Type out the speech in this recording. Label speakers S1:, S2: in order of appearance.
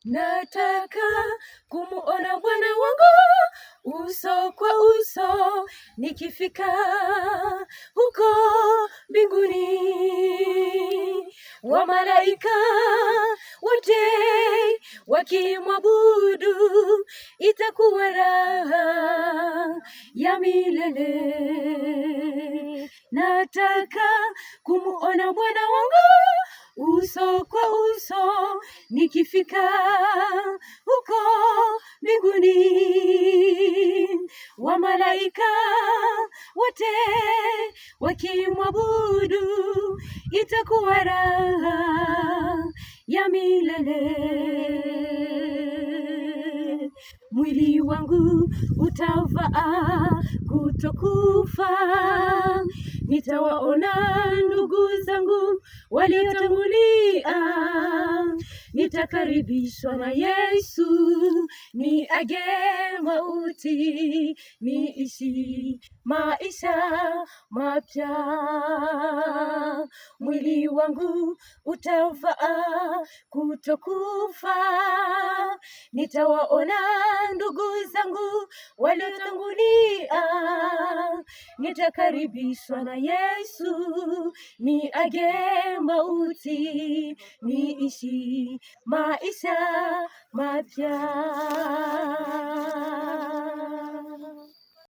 S1: Nataka kumuona Bwana wangu uso kwa uso, nikifika huko mbinguni. Wamalaika wote wakimwabudu, itakuwa raha ya milele. Nataka kumuona Bwana wangu uso kwa uso, nikifika huko mbinguni. Wamalaika wote wakimwabudu, itakuwa raha ya milele. Mwili wangu utavaa kutokufa, nitawaona ndugu zangu waliotangulia. Nitakaribishwa na Yesu, niage mauti, niishi maisha mapya. Mwili wangu utavaa kutokufa, nitawaona ndugu zangu waliotangulia. Nitakaribishwa na Yesu, niage mauti, niishi maisha mapya.